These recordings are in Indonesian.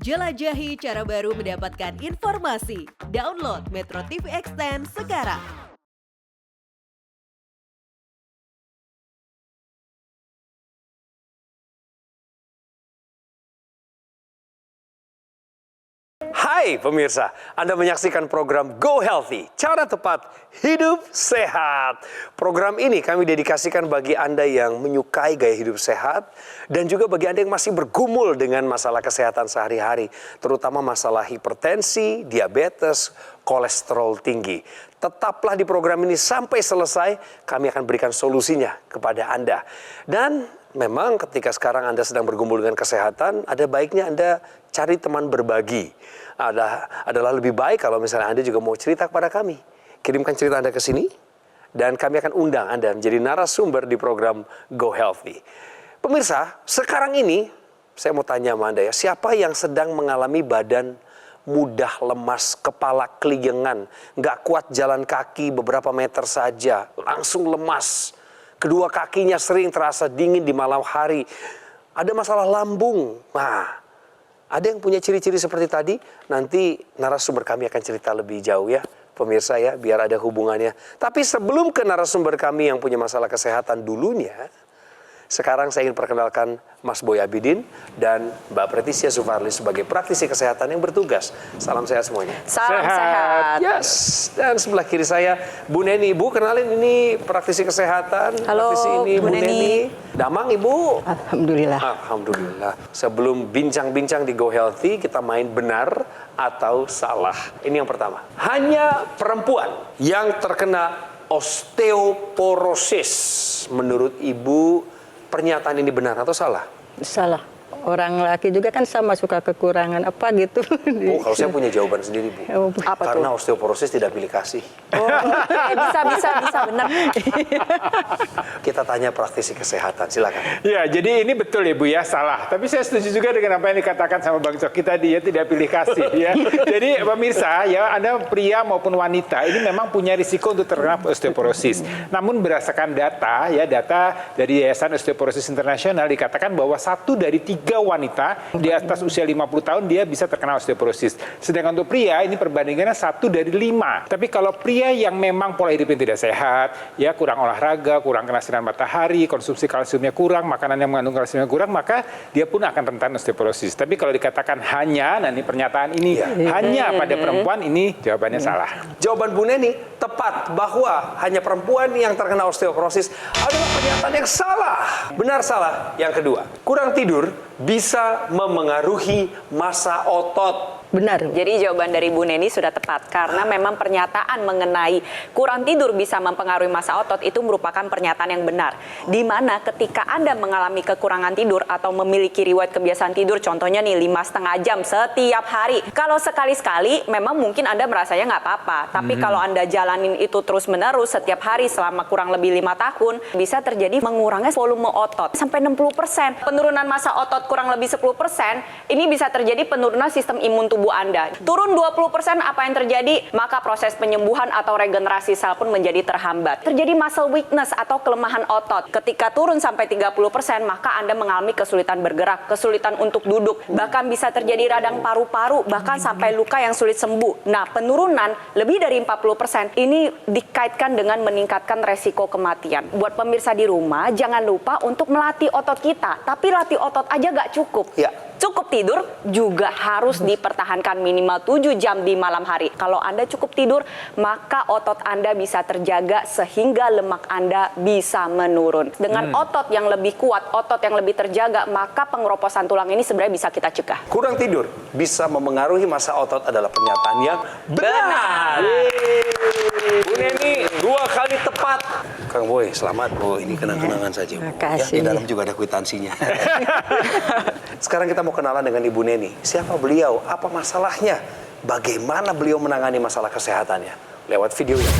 Jelajahi cara baru mendapatkan informasi. Download Metro TV Extend sekarang. Hai pemirsa, Anda menyaksikan program Go Healthy, cara tepat hidup sehat. Program ini kami dedikasikan bagi Anda yang menyukai gaya hidup sehat dan juga bagi Anda yang masih bergumul dengan masalah kesehatan sehari-hari, terutama masalah hipertensi, diabetes, kolesterol tinggi. Tetaplah di program ini sampai selesai, kami akan berikan solusinya kepada Anda. Dan memang ketika sekarang Anda sedang bergumul dengan kesehatan, ada baiknya Anda cari teman berbagi. Adalah lebih baik kalau misalnya Anda juga mau cerita kepada kami. Kirimkan cerita Anda ke sini dan kami akan undang Anda menjadi narasumber di program Go Healthy. Pemirsa, sekarang ini saya mau tanya sama Anda ya, siapa yang sedang mengalami badan mudah lemas, kepala keligengan, nggak kuat jalan kaki beberapa meter saja, langsung lemas. Kedua kakinya sering terasa dingin di malam hari. Ada masalah lambung. Nah, ada yang punya ciri-ciri seperti tadi? Nanti narasumber kami akan cerita lebih jauh ya, pemirsa ya, biar ada hubungannya. Tapi sebelum ke narasumber kami yang punya masalah kesehatan dulunya, sekarang saya ingin perkenalkan Mas Boy Abidin dan Mbak Pretisia Sufarli sebagai praktisi kesehatan yang bertugas. Salam sehat semuanya. Salam sehat. Yes. Dan sebelah kiri saya Bu Neni. Bu, kenalin ini praktisi kesehatan. Halo, praktisi ini Bu Neni. Damang Ibu. Alhamdulillah. Alhamdulillah. Sebelum bincang-bincang di Go Healthy, kita main benar atau salah. Ini yang pertama. Hanya perempuan yang terkena osteoporosis. Menurut Ibu, pernyataan ini benar atau salah? Salah. Orang laki juga kan sama suka kekurangan apa gitu. Oh, kalau saya punya jawaban sendiri, Bu. Apa Karena tuh? osteoporosis tidak pilih kasih. Oh, bisa benar. Kita tanya praktisi kesehatan, silakan. Ya, jadi ini betul ya Bu ya, salah. Tapi saya setuju juga dengan apa yang dikatakan sama Bang Coki tadi ya, tidak pilih kasih ya. Jadi pemirsa ya, Anda pria maupun wanita ini memang punya risiko untuk terkena osteoporosis. Namun berdasarkan data dari Yayasan Osteoporosis Internasional dikatakan bahwa 1 dari 3 wanita di atas usia 50 tahun dia bisa terkena osteoporosis. Sedangkan untuk pria ini perbandingannya 1 dari 5. Tapi kalau pria yang memang pola hidupnya tidak sehat, ya kurang olahraga, kurang kena sinar matahari, konsumsi kalsiumnya kurang, makanan yang mengandung kalsiumnya kurang, maka dia pun akan rentan osteoporosis. Tapi kalau dikatakan hanya, nah ini pernyataan ini hanya pada perempuan, ini jawabannya salah. Jawaban Bu Neni tepat bahwa hanya perempuan yang terkena osteoporosis adalah pernyataan yang salah. Benar salah. Yang kedua, kurang tidur bisa memengaruhi massa otot. Benar. Jadi jawaban dari Bu Neni sudah tepat karena memang pernyataan mengenai kurang tidur bisa mempengaruhi massa otot itu merupakan pernyataan yang benar. Di mana ketika Anda mengalami kekurangan tidur atau memiliki riwayat kebiasaan tidur, contohnya nih 5,5 jam setiap hari. Kalau sekali-sekali memang mungkin Anda merasanya nggak apa-apa. Tapi kalau Anda jalanin itu terus-menerus setiap hari selama kurang lebih 5 tahun, bisa terjadi mengurangnya volume otot sampai 60%. Penurunan massa otot kurang lebih 10%, ini bisa terjadi penurunan sistem imun tubuh Anda. Turun 20%, apa yang terjadi? Maka proses penyembuhan atau regenerasi sel pun menjadi terhambat. Terjadi muscle weakness atau kelemahan otot. Ketika turun sampai 30%, maka Anda mengalami kesulitan bergerak, kesulitan untuk duduk, bahkan bisa terjadi radang paru-paru, bahkan sampai luka yang sulit sembuh. Nah, penurunan lebih dari 40% ini dikaitkan dengan meningkatkan resiko kematian. Buat pemirsa di rumah, jangan lupa untuk melatih otot kita. Tapi latih otot aja gak cukup. Ya. Cukup tidur juga harus dipertahankan minimal 7 jam di malam hari. Kalau Anda cukup tidur, maka otot Anda bisa terjaga sehingga lemak Anda bisa menurun. Dengan otot yang lebih kuat, otot yang lebih terjaga, maka pengeroposan tulang ini sebenarnya bisa kita cegah. Kurang tidur bisa memengaruhi massa otot adalah pernyataan yang benar. Bu Neni 2 kali tepat. Kang Boy, selamat Bu. Ini kenang-kenangan saja Bu. Ya, di dalam juga ada kwitansinya. Sekarang kita mau kenalan dengan Ibu Neni. Siapa beliau? Apa masalahnya? Bagaimana beliau menangani masalah kesehatannya? Lewat video ini.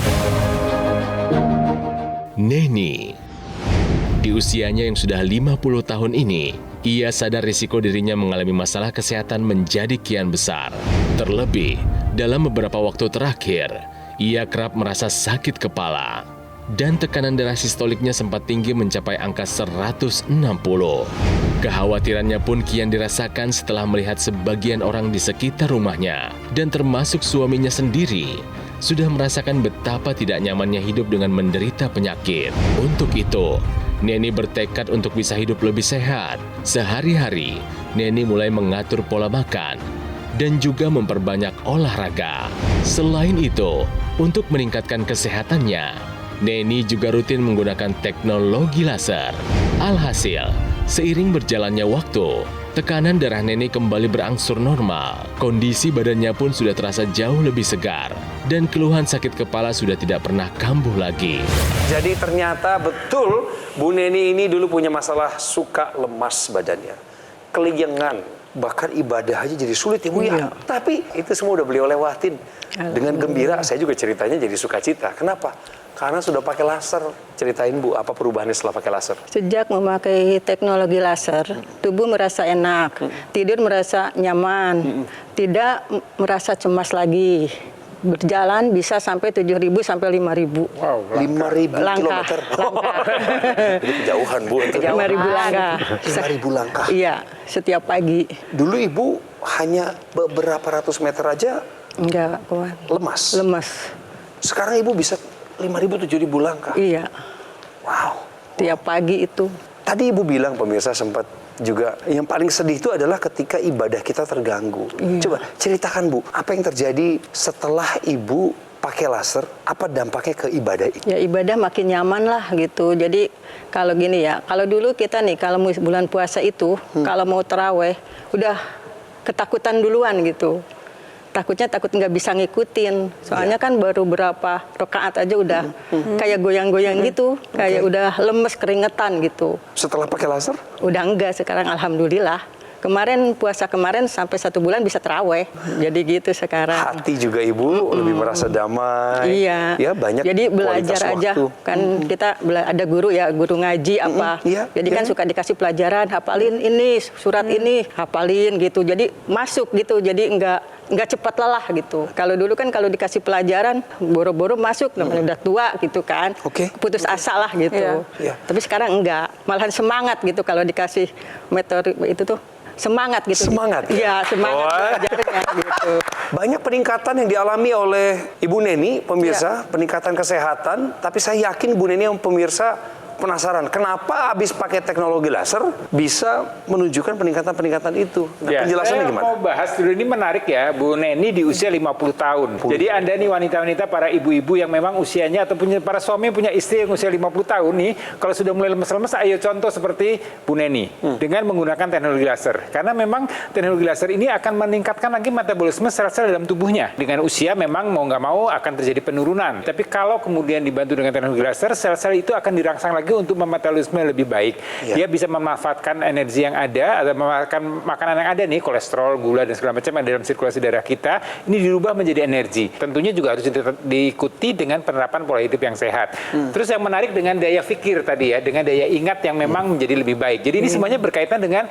Neni. Di usianya yang sudah 50 tahun ini, ia sadar risiko dirinya mengalami masalah kesehatan menjadi kian besar. Terlebih, dalam beberapa waktu terakhir, ia kerap merasa sakit kepala. dan tekanan darah sistoliknya sempat tinggi mencapai angka 160. Kekhawatirannya pun kian dirasakan setelah melihat sebagian orang di sekitar rumahnya dan termasuk suaminya sendiri sudah merasakan betapa tidak nyamannya hidup dengan menderita penyakit. Untuk itu, Neni bertekad untuk bisa hidup lebih sehat. Sehari-hari, Neni mulai mengatur pola makan dan juga memperbanyak olahraga. Selain itu, untuk meningkatkan kesehatannya, Neni juga rutin menggunakan teknologi laser. Alhasil, seiring berjalannya waktu, tekanan darah Neni kembali berangsur normal. Kondisi badannya pun sudah terasa jauh lebih segar dan keluhan sakit kepala sudah tidak pernah kambuh lagi. Jadi ternyata betul Bu Neni ini dulu punya masalah suka lemas badannya, keliengan, bahkan ibadah aja jadi sulit ya Bu ya. Tapi itu semua udah beliau lewatin dengan gembira. Saya juga ceritanya jadi sukacita. Kenapa? Karena sudah pakai laser. Ceritain Bu, apa perubahannya setelah pakai laser? Sejak memakai teknologi laser, tubuh merasa enak, tidur merasa nyaman, tidak merasa cemas lagi. Berjalan bisa sampai 7.000 sampai 5.000. Wow, 5.000 Langkah. kilometer. Itu kejauhan Bu. 5.000 langkah. 5.000 langkah. Iya, setiap pagi. Dulu Ibu hanya beberapa ratus meter aja Enggak kuat. lemas. Lemas. Sekarang Ibu bisa 5.000, 7.000 langkah. Iya, Wow. tiap pagi itu. Tadi Ibu bilang pemirsa sempat juga yang paling sedih itu adalah ketika ibadah kita terganggu. Coba ceritakan Bu, apa yang terjadi setelah Ibu pakai laser, apa dampaknya ke ibadah itu? Ya ibadah makin nyaman lah gitu. Jadi kalau gini ya, kalau dulu kita nih kalau bulan puasa itu, kalau mau terawih udah ketakutan duluan gitu. Takut nggak bisa ngikutin. Soalnya kan baru berapa rakaat aja udah kayak goyang-goyang gitu, kayak udah lemes keringetan gitu. Setelah pakai laser? Udah enggak sekarang alhamdulillah. Kemarin puasa kemarin sampai 1 bulan bisa terawih. Jadi gitu sekarang. Hati juga Ibu lebih merasa damai. Iya. Ya banyak jadi belajar kualitas aja waktu. kan kita ada guru ya, guru ngaji apa. Iya, Jadi kan suka dikasih pelajaran, hafalin ini, surat ini, hafalin gitu. Jadi masuk gitu. Jadi nggak cepat lelah gitu. Kalau dulu kan kalau dikasih pelajaran boro-boro masuk, namanya udah tua gitu kan. Putus asa lah gitu. Iya. Tapi sekarang enggak, malahan semangat gitu kalau dikasih metode itu tuh. Semangat gitu. Semangat? Iya, semangat belajarnya gitu. Banyak peningkatan yang dialami oleh Ibu Neni, pemirsa, peningkatan kesehatan. Tapi saya yakin Bu Neni yang pemirsa penasaran, kenapa habis pakai teknologi laser bisa menunjukkan peningkatan-peningkatan itu? Nah, penjelasannya saya gimana? mau bahas dulu, ini menarik ya, Bu Neni di usia 50 tahun. Jadi Anda nih wanita-wanita, para ibu-ibu yang memang usianya atau para suami punya istri yang usia 50 tahun nih, kalau sudah mulai lemes-lemes, ayo contoh seperti Bu Neni dengan menggunakan teknologi laser. Karena memang teknologi laser ini akan meningkatkan lagi metabolisme sel-sel dalam tubuhnya. Dengan usia memang mau nggak mau akan terjadi penurunan. Tapi kalau kemudian dibantu dengan teknologi laser, sel-sel itu akan dirangsang lagi untuk metabolisme lebih baik. Dia bisa memanfaatkan energi yang ada atau memanfaatkan makanan yang ada nih, kolesterol, gula dan segala macam yang dalam sirkulasi darah kita, ini dirubah menjadi energi. Tentunya juga harus diikuti dengan penerapan pola hidup yang sehat. Terus yang menarik dengan daya pikir tadi ya, dengan daya ingat yang memang menjadi lebih baik. Jadi ini semuanya berkaitan dengan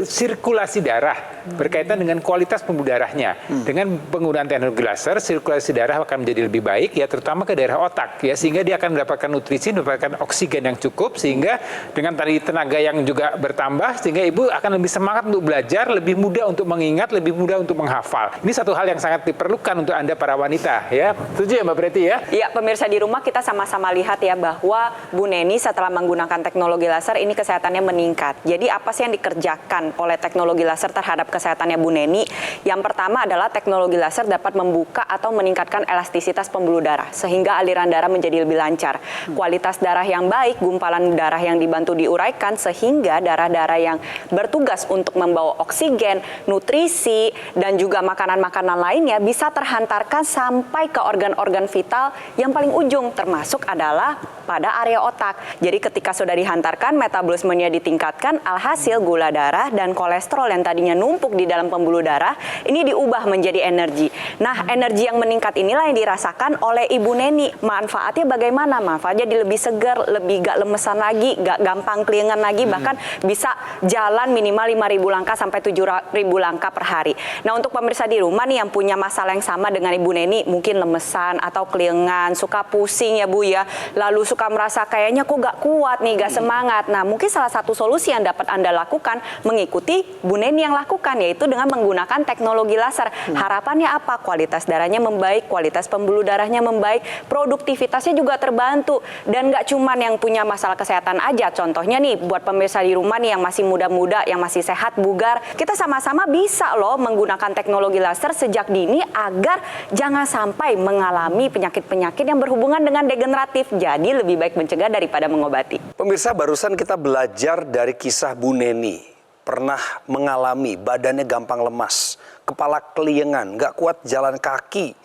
sirkulasi darah, berkaitan dengan kualitas pembuluh darahnya. Dengan penggunaan teknologi laser, sirkulasi darah akan menjadi lebih baik ya, terutama ke daerah otak ya, sehingga dia akan mendapatkan nutrisi, mendapatkan oksigen yang cukup, sehingga dengan tadi tenaga yang juga bertambah, sehingga ibu akan lebih semangat untuk belajar, lebih mudah untuk mengingat, lebih mudah untuk menghafal. Ini satu hal yang sangat diperlukan untuk Anda para wanita ya. Setuju ya Mbak Preti ya? Iya, pemirsa di rumah kita sama-sama lihat ya bahwa Bu Neni setelah menggunakan teknologi laser ini kesehatannya meningkat. Jadi apa sih yang dikerjakan oleh teknologi laser terhadap kesehatannya Bu Neni? Yang pertama adalah teknologi laser dapat membuka atau meningkatkan elastisitas pembuluh darah sehingga aliran darah menjadi lebih lancar. Kualitas darah yang baik, gumpalan darah yang dibantu diuraikan sehingga darah-darah yang bertugas untuk membawa oksigen, nutrisi, dan juga makanan-makanan lainnya bisa terhantarkan sampai ke organ-organ vital yang paling ujung, termasuk adalah pada area otak. Jadi ketika sudah dihantarkan, metabolismenya ditingkatkan, alhasil gula darah dan kolesterol yang tadinya numpuk di dalam pembuluh darah, ini diubah menjadi energi. Nah, energi yang meningkat inilah yang dirasakan oleh Ibu Neni. Manfaatnya bagaimana? Manfaatnya jadi lebih segar, lebih gak lemesan lagi, gak gampang keliengan lagi, bahkan bisa jalan minimal 5.000 langkah sampai 7.000 langkah per hari. Nah, untuk pemirsa di rumah nih yang punya masalah yang sama dengan Ibu Neni, mungkin lemesan atau keliengan, suka pusing ya Bu ya, lalu suka merasa kayaknya kok gak kuat nih, gak semangat. Nah, mungkin salah satu solusi yang dapat Anda lakukan mengikuti Bu Neni yang lakukan, yaitu dengan menggunakan teknologi laser. Harapannya apa? Kualitas darahnya membaik, kualitas pembuluh darahnya membaik, produktivitasnya juga terbantu. Dan nggak cuman yang punya masalah kesehatan aja. Contohnya nih, buat pemirsa di rumah nih yang masih muda-muda, yang masih sehat, bugar, kita sama-sama bisa loh menggunakan teknologi laser sejak dini agar jangan sampai mengalami penyakit-penyakit yang berhubungan dengan degeneratif. Jadi lebih baik mencegah daripada mengobati. Pemirsa, barusan kita belajar dari kisah Bu Neni. Pernah mengalami badannya gampang lemas, kepala keliengan, nggak kuat jalan kaki.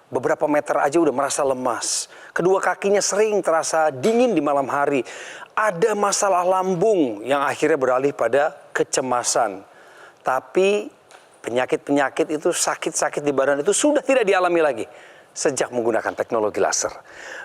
Beberapa meter aja udah merasa lemas. Kedua kakinya sering terasa dingin di malam hari. Ada masalah lambung yang akhirnya beralih pada kecemasan. Tapi penyakit-penyakit itu, sakit-sakit di badan itu sudah tidak dialami lagi sejak menggunakan teknologi laser.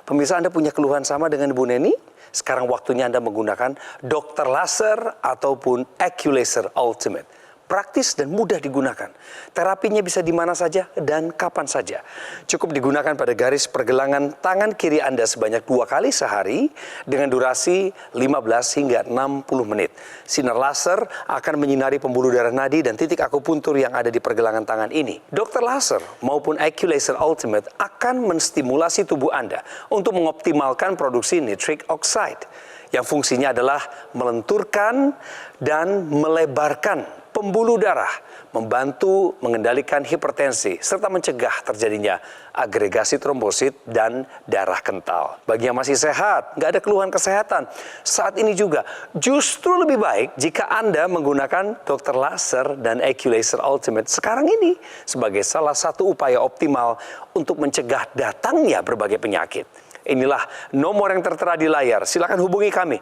Pemirsa, Anda punya keluhan sama dengan Bu Neni? Sekarang waktunya Anda menggunakan Dr. Laser ataupun AccuLaser Ultimate. Praktis dan mudah digunakan. Terapinya bisa di mana saja dan kapan saja. Cukup digunakan pada garis pergelangan tangan kiri Anda sebanyak 2 kali sehari dengan durasi 15 hingga 60 menit. Sinar laser akan menyinari pembuluh darah nadi dan titik akupuntur yang ada di pergelangan tangan ini. Dr. Laser maupun AccuLaser Ultimate akan menstimulasi tubuh Anda untuk mengoptimalkan produksi nitric oxide yang fungsinya adalah melenturkan dan melebarkan pembuluh darah, membantu mengendalikan hipertensi, serta mencegah terjadinya agregasi trombosit dan darah kental. Bagi yang masih sehat, nggak ada keluhan kesehatan, saat ini juga justru lebih baik jika Anda menggunakan Dr. Laser dan AccuLaser Ultimate sekarang ini sebagai salah satu upaya optimal untuk mencegah datangnya berbagai penyakit. Inilah nomor yang tertera di layar, silakan hubungi kami.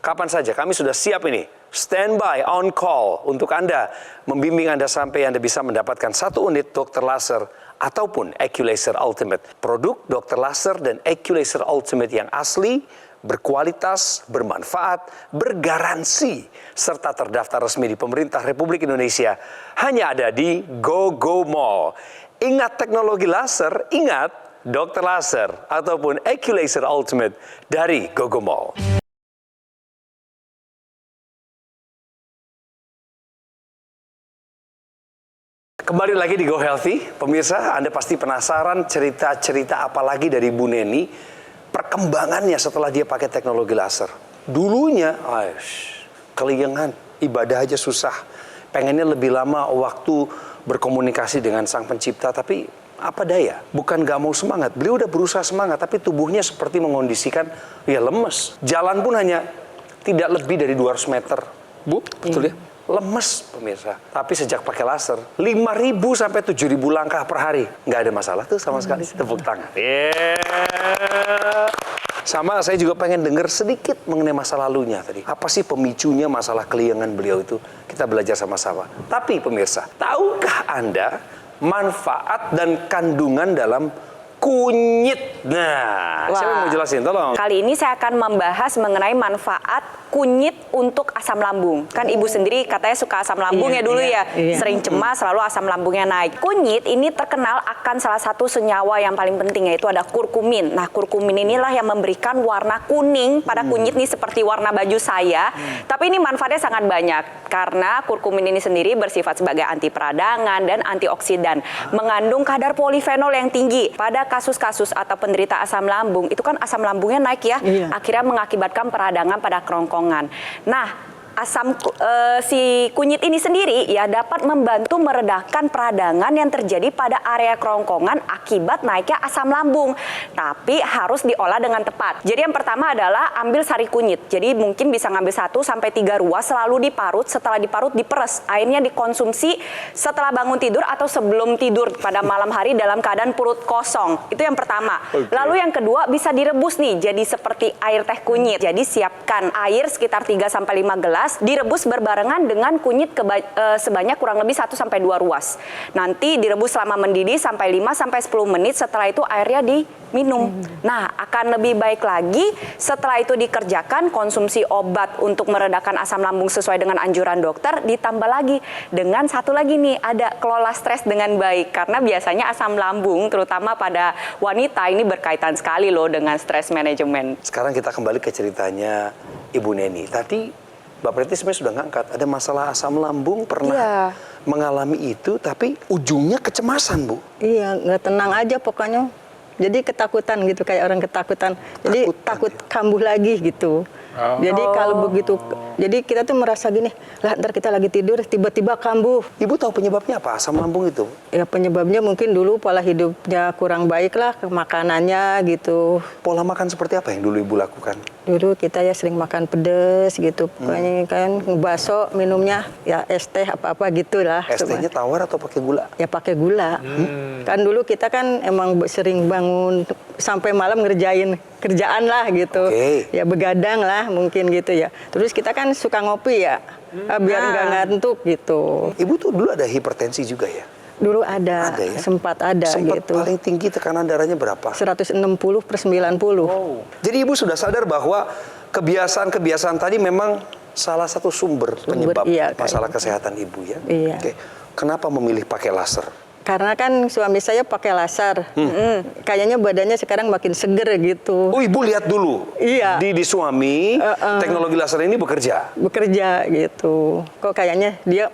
Kapan saja, kami sudah siap ini. Standby, on call untuk Anda. Membimbing Anda sampai Anda bisa mendapatkan 1 unit Dr. Laser ataupun AccuLaser Ultimate. Produk Dr. Laser dan AccuLaser Ultimate yang asli, berkualitas, bermanfaat, bergaransi, serta terdaftar resmi di Pemerintah Republik Indonesia. Hanya ada di GoGo Mall. Ingat teknologi laser, ingat Dr. Laser ataupun AccuLaser Ultimate dari GoGo Mall. Kembali lagi di Go Healthy, pemirsa, Anda pasti penasaran cerita-cerita apa lagi dari Bu Neni, perkembangannya setelah dia pakai teknologi laser. Dulunya, keliengan, ibadah aja susah, pengennya lebih lama waktu berkomunikasi dengan Sang Pencipta, tapi apa daya, bukan gak mau semangat, beliau udah berusaha semangat, tapi tubuhnya seperti mengondisikan, ya lemes. Jalan pun hanya tidak lebih dari 200 meter, Bu, betul ya? Lemes pemirsa, tapi sejak pakai laser 5.000 sampai 7.000 langkah per hari, nggak ada masalah tuh sama sekali. Tepuk tangan. Sama saya juga pengen dengar sedikit mengenai masa lalunya tadi. Apa sih pemicunya masalah keliengan beliau itu? Kita belajar sama-sama. Tapi pemirsa, tahukah Anda manfaat dan kandungan dalam kunyit? Nah, siapa yang mau jelasin? Tolong. Kali ini saya akan membahas mengenai manfaat kunyit untuk asam lambung. Kan Ibu sendiri katanya suka asam lambung ya dulu ya. Sering cemas, selalu asam lambungnya naik. Kunyit ini terkenal akan salah satu senyawa yang paling penting, yaitu ada kurkumin. Nah, kurkumin inilah yang memberikan warna kuning pada kunyit nih seperti warna baju saya. Tapi ini manfaatnya sangat banyak karena kurkumin ini sendiri bersifat sebagai anti peradangan dan antioksidan. Mengandung kadar polifenol yang tinggi. Pada kasus-kasus atau penderita asam lambung, itu kan asam lambungnya naik ya. Akhirnya mengakibatkan peradangan pada kerongkongan. Nah, si kunyit ini sendiri ya dapat membantu meredakan peradangan yang terjadi pada area kerongkongan akibat naiknya asam lambung. Tapi harus diolah dengan tepat. Jadi yang pertama adalah ambil sari kunyit. Jadi mungkin bisa ngambil 1 sampai 3 ruas, selalu diparut. Setelah diparut diperes. Airnya dikonsumsi setelah bangun tidur atau sebelum tidur pada malam hari dalam keadaan perut kosong. Itu yang pertama. Lalu yang kedua bisa direbus nih jadi seperti air teh kunyit. Jadi siapkan air sekitar 3 sampai 5 gelas. beras direbus berbarengan dengan kunyit sebanyak kurang lebih 1-2 ruas. Nanti direbus selama mendidih sampai 5-10 menit, setelah itu airnya diminum. Nah, akan lebih baik lagi setelah itu dikerjakan konsumsi obat untuk meredakan asam lambung sesuai dengan anjuran dokter, ditambah lagi dengan satu lagi nih, ada kelola stres dengan baik. Karena biasanya asam lambung terutama pada wanita ini berkaitan sekali loh dengan stres manajemen. Sekarang kita kembali ke ceritanya Ibu Neni. Tadi Mbak Preti sebenarnya sudah ngangkat, ada masalah asam lambung, pernah mengalami itu, tapi ujungnya kecemasan, Bu. Iya, nggak tenang aja pokoknya. Jadi ketakutan gitu, kayak orang ketakutan. Jadi takut kambuh lagi gitu. Jadi kalau begitu, jadi kita tuh merasa gini, lah ntar kita lagi tidur tiba-tiba kambuh. Ibu tahu penyebabnya apa asam lambung itu? Ya penyebabnya mungkin dulu pola hidupnya kurang baik lah, ke makanannya gitu. Pola makan seperti apa yang dulu Ibu lakukan? Dulu kita ya sering makan pedes gitu, pokoknya kan bakso minumnya ya es teh apa-apa gitu lah. Es tehnya tawar atau pakai gula? Ya pakai gula. Kan dulu kita kan emang sering bangun sampai malam ngerjain kerjaan lah gitu. Ya begadang lah mungkin gitu ya. Terus kita kan suka ngopi ya, biar nggak ngantuk gitu. Ibu tuh dulu ada hipertensi juga ya? Dulu ada ya? Sempat ada Sempat gitu. paling tinggi tekanan darahnya berapa? 160/90. Jadi Ibu sudah sadar bahwa kebiasaan-kebiasaan tadi memang salah satu sumber penyebab masalah kesehatan Ibu ya? Iya. Oke. Kenapa memilih pakai laser? Karena kan suami saya pakai laser. Kayaknya badannya sekarang makin seger gitu. Oh, Ibu lihat dulu. Iya. Di suami, teknologi laser ini bekerja. Bekerja gitu. Kok kayaknya dia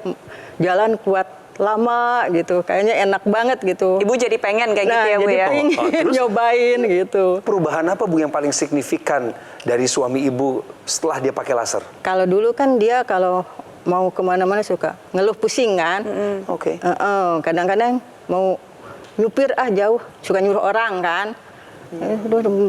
jalan kuat lama gitu. Kayaknya enak banget gitu. Ibu jadi pengen kayak gitu ya, Bu ya? Pengen nyobain gitu. Perubahan apa, Bu, yang paling signifikan dari suami Ibu setelah dia pakai laser? Kalau dulu kan dia kalau mau kemana-mana suka ngeluh pusing kan. Oke. Kadang-kadang mau nyupir jauh, suka nyuruh orang kan.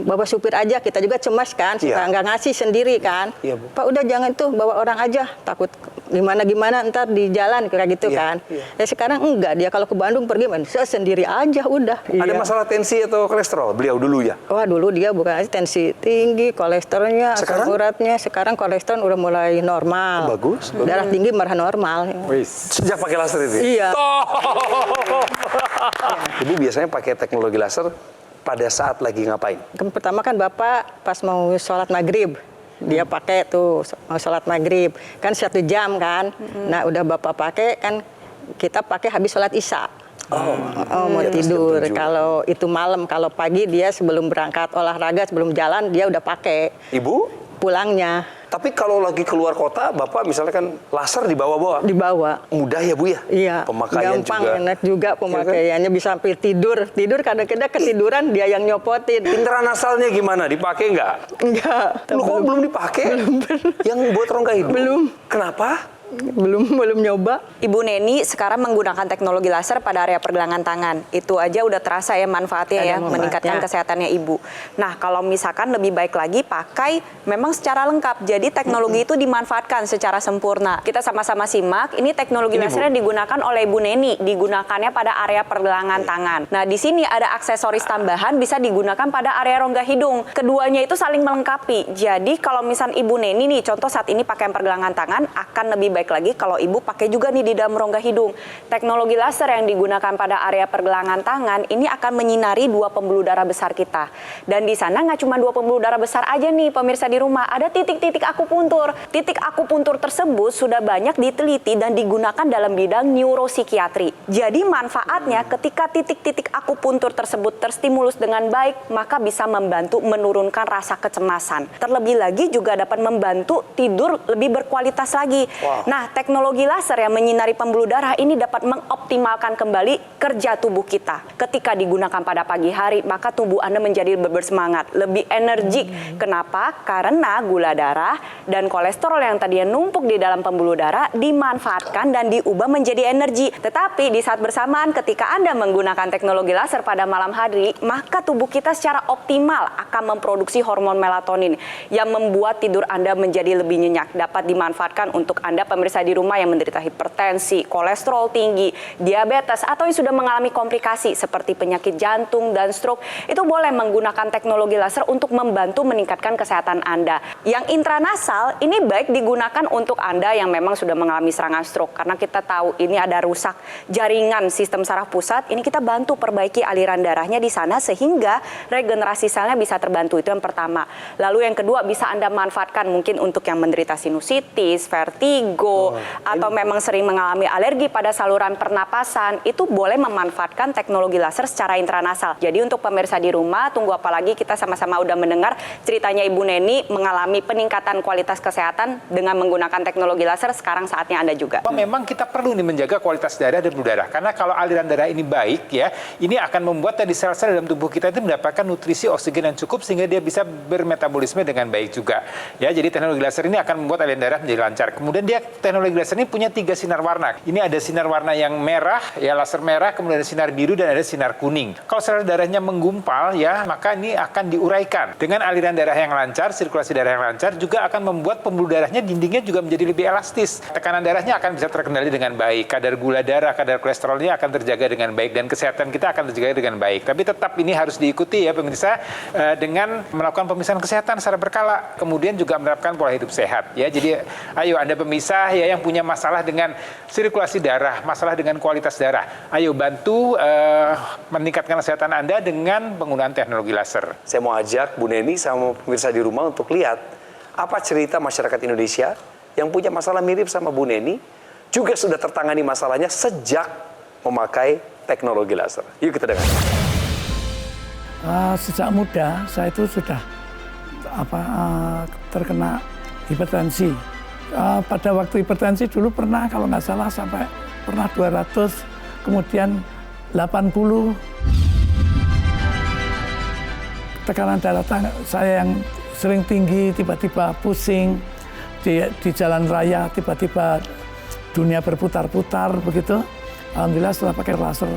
Bawa supir aja, kita juga cemas kan, suka nggak ngasih sendiri kan. Iya, Bu. Pak udah jangan tuh bawa orang aja, takut gimana-gimana ntar di jalan kayak gitu kan. Ya sekarang enggak, dia kalau ke Bandung pergi saya sendiri aja udah. Ada masalah tensi atau kolesterol beliau dulu ya? Wah dulu dia bukan tensi tinggi, kolesterolnya, asam Sekarang? uratnya, sekarang kolesterol udah mulai normal. Bagus. Darah tinggi malah normal. Sejak pakai laser itu? Iya. Ibu biasanya pakai teknologi laser pada saat lagi ngapain? Pertama kan Bapak pas mau sholat maghrib, dia pakai tuh mau sholat maghrib, kan 1 jam kan. Nah udah Bapak pakai kan kita pakai habis sholat isya. Mau tidur. Kalau itu malam, kalau pagi dia sebelum berangkat olahraga, sebelum jalan dia udah pakai. Ibu? Pulangnya. Tapi kalau lagi keluar kota, Bapak misalnya kan laser dibawa-bawa? Dibawa. Mudah ya, Bu ya? Iya. Pemakaian gampang, juga. enak juga pemakaiannya, bisa sampai tidur. Tidur kadang-kadang ketiduran dia yang nyopotin. Pinteran asalnya gimana? Dipakai nggak? Enggak. Lu kok belum dipakai? Yang buat rongga hidup? Belum. Kenapa? Belum nyoba. Ibu Neni sekarang menggunakan teknologi laser pada area pergelangan tangan. Itu aja udah terasa ya manfaatnya ya, meningkatkan kesehatannya Ibu. Nah, kalau misalkan lebih baik lagi pakai memang secara lengkap. Jadi teknologi itu dimanfaatkan secara sempurna. Kita sama-sama simak, ini teknologi lasernya digunakan oleh Ibu Neni, digunakannya pada area pergelangan tangan. Nah, di sini ada aksesoris tambahan bisa digunakan pada area rongga hidung. Keduanya itu saling melengkapi. Jadi kalau misal Ibu Neni nih, contoh saat ini pakai pergelangan tangan, akan lebih baik lagi kalau Ibu pakai juga nih di dalam rongga hidung. Teknologi laser yang digunakan pada area pergelangan tangan ini akan menyinari 2 pembuluh darah besar kita. Dan di sana nggak cuma 2 pembuluh darah besar aja nih pemirsa di rumah, ada titik-titik akupuntur. Titik akupuntur tersebut sudah banyak diteliti dan digunakan dalam bidang neuropsikiatri. Jadi manfaatnya ketika titik-titik akupuntur tersebut terstimulus dengan baik, maka bisa membantu menurunkan rasa kecemasan. Terlebih lagi juga dapat membantu tidur lebih berkualitas lagi. Nah, teknologi laser yang menyinari pembuluh darah ini dapat mengoptimalkan kembali kerja tubuh kita. Ketika digunakan pada pagi hari, maka tubuh Anda menjadi bersemangat, lebih energik. Kenapa? Karena gula darah dan kolesterol yang tadinya numpuk di dalam pembuluh darah dimanfaatkan dan diubah menjadi energi. Tetapi di saat bersamaan ketika Anda menggunakan teknologi laser pada malam hari, maka tubuh kita secara optimal akan memproduksi hormon melatonin yang membuat tidur Anda menjadi lebih nyenyak. Dapat dimanfaatkan untuk Anda pemirsa pemirsa di rumah yang menderita hipertensi, kolesterol tinggi, diabetes, atau yang sudah mengalami komplikasi seperti penyakit jantung dan stroke, itu boleh menggunakan teknologi laser untuk membantu meningkatkan kesehatan Anda. Yang intranasal ini baik digunakan untuk Anda yang memang sudah mengalami serangan stroke, karena kita tahu ini ada rusak jaringan sistem saraf pusat. Ini kita bantu perbaiki aliran darahnya di sana sehingga regenerasi selnya bisa terbantu. Itu yang pertama. Lalu yang kedua, bisa Anda manfaatkan mungkin untuk yang menderita sinusitis, vertigo, atau memang sering mengalami alergi pada saluran pernapasan, itu boleh memanfaatkan teknologi laser secara intranasal. Jadi untuk pemirsa di rumah, tunggu apa lagi, kita sama-sama udah mendengar ceritanya Ibu Neni mengalami peningkatan kualitas kesehatan dengan menggunakan teknologi laser. Sekarang saatnya Anda juga. Memang kita perlu nih menjaga kualitas darah dan pembuluh darah, karena kalau aliran darah ini baik ya, ini akan membuat tadi sel-sel dalam tubuh kita itu mendapatkan nutrisi oksigen yang cukup sehingga dia bisa bermetabolisme dengan baik juga. Ya, jadi teknologi laser ini akan membuat aliran darah menjadi lancar. Kemudian teknologi laser ini punya 3 sinar warna. Ini ada sinar warna yang merah, ya laser merah, kemudian ada sinar biru dan ada sinar kuning. Kalau sel darahnya menggumpal ya, maka ini akan diuraikan. Dengan aliran darah yang lancar, sirkulasi darah yang lancar juga akan membuat pembuluh darahnya, dindingnya juga menjadi lebih elastis. Tekanan darahnya akan bisa terkendali dengan baik. Kadar gula darah, kadar kolesterolnya akan terjaga dengan baik dan kesehatan kita akan terjaga dengan baik. Tapi tetap ini harus diikuti ya pemirsa, dengan melakukan pemeriksaan kesehatan secara berkala. Kemudian juga menerapkan pola hidup sehat ya. Jadi ayo Anda pemirsa ya yang punya masalah dengan sirkulasi darah, masalah dengan kualitas darah, ayo bantu meningkatkan kesehatan Anda dengan penggunaan teknologi laser. Saya mau ajak Bu Neni sama pemirsa di rumah untuk lihat apa cerita masyarakat Indonesia yang punya masalah mirip sama Bu Neni, juga sudah tertangani masalahnya sejak memakai teknologi laser. Yuk kita dengar. Sejak muda saya itu sudah terkena hipertensi. Pada waktu hipertensi dulu pernah kalau nggak salah sampai pernah 200, kemudian 80. Tekanan darah saya yang sering tinggi, tiba-tiba pusing di jalan raya, tiba-tiba dunia berputar-putar begitu. Alhamdulillah setelah pakai laser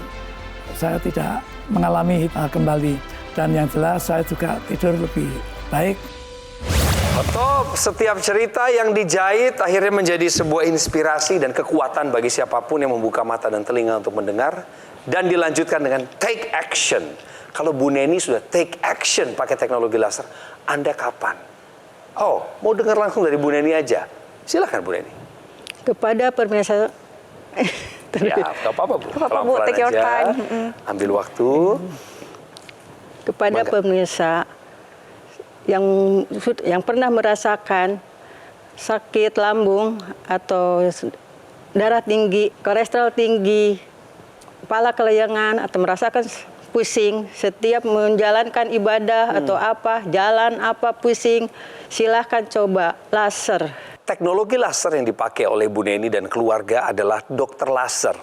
saya tidak mengalami kembali. Dan yang jelas saya juga tidur lebih baik. Top, setiap cerita yang dijahit akhirnya menjadi sebuah inspirasi dan kekuatan bagi siapapun yang membuka mata dan telinga untuk mendengar. Dan dilanjutkan dengan take action. Kalau Bu Neni sudah take action pakai teknologi laser, Anda kapan? Oh, mau dengar langsung dari Bu Neni aja? Silakan Bu Neni. Kepada pemirsa, Ya, nggak apa-apa Bu. Nggak apa-apa, Bu, take your time. Ambil waktu. kepada pemirsa yang pernah merasakan sakit lambung atau darah tinggi, kolesterol tinggi, kepala kelayangan atau merasakan pusing setiap menjalankan ibadah atau apa, jalan apa pusing, silahkan coba laser. Teknologi laser yang dipakai oleh Bu Neni dan keluarga adalah dokter laser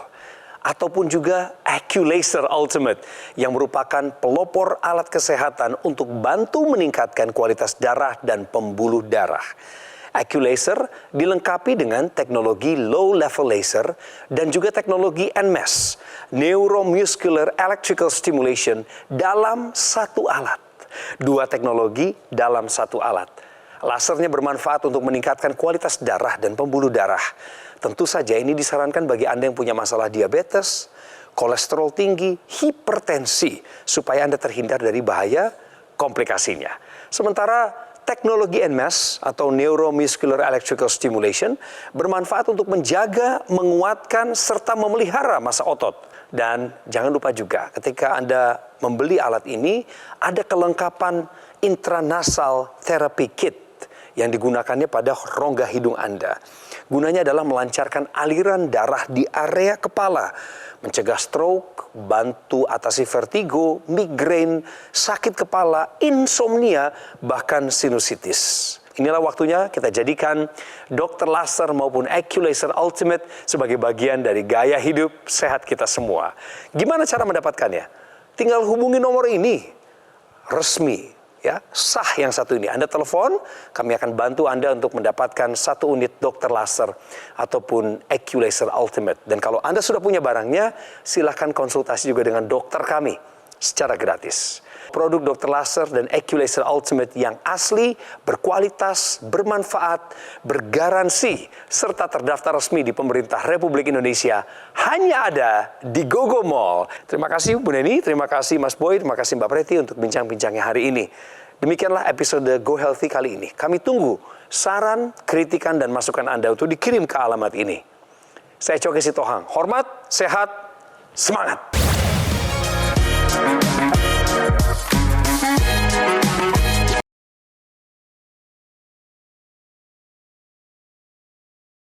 ataupun juga AccuLaser Ultimate yang merupakan pelopor alat kesehatan untuk bantu meningkatkan kualitas darah dan pembuluh darah. AccuLaser dilengkapi dengan teknologi low level laser dan juga teknologi NMES, Neuromuscular Electrical Stimulation, dalam satu alat. 2 teknologi dalam satu alat. Lasernya bermanfaat untuk meningkatkan kualitas darah dan pembuluh darah. Tentu saja ini disarankan bagi Anda yang punya masalah diabetes, kolesterol tinggi, hipertensi, supaya Anda terhindar dari bahaya komplikasinya. Sementara teknologi NMES atau Neuromuscular Electrical Stimulation bermanfaat untuk menjaga, menguatkan, serta memelihara massa otot. Dan jangan lupa juga ketika Anda membeli alat ini, ada kelengkapan intranasal therapy kit yang digunakannya pada rongga hidung Anda. Gunanya adalah melancarkan aliran darah di area kepala, mencegah stroke, bantu atasi vertigo, migrain, sakit kepala, insomnia, bahkan sinusitis. Inilah waktunya kita jadikan dokter laser maupun AccuLaser Ultimate sebagai bagian dari gaya hidup sehat kita semua. Gimana cara mendapatkannya? Tinggal hubungi nomor ini, resmi, ya, sah yang satu ini. Anda telepon, kami akan bantu Anda untuk mendapatkan 1 unit dokter laser ataupun AccuLaser Ultimate. Dan kalau Anda sudah punya barangnya, silahkan konsultasi juga dengan dokter kami secara gratis. Produk Dr. Laser dan AccuLaser Ultimate yang asli, berkualitas, bermanfaat, bergaransi, serta terdaftar resmi di pemerintah Republik Indonesia hanya ada di GoGo Mall. Terima kasih Bu Neni, terima kasih Mas Boy, terima kasih Mbak Preti untuk bincang-bincangnya hari ini. Demikianlah episode Go Healthy kali ini. Kami tunggu saran, kritikan, dan masukan Anda untuk dikirim ke alamat ini. Saya Choky Sitohang. Hormat, sehat, semangat!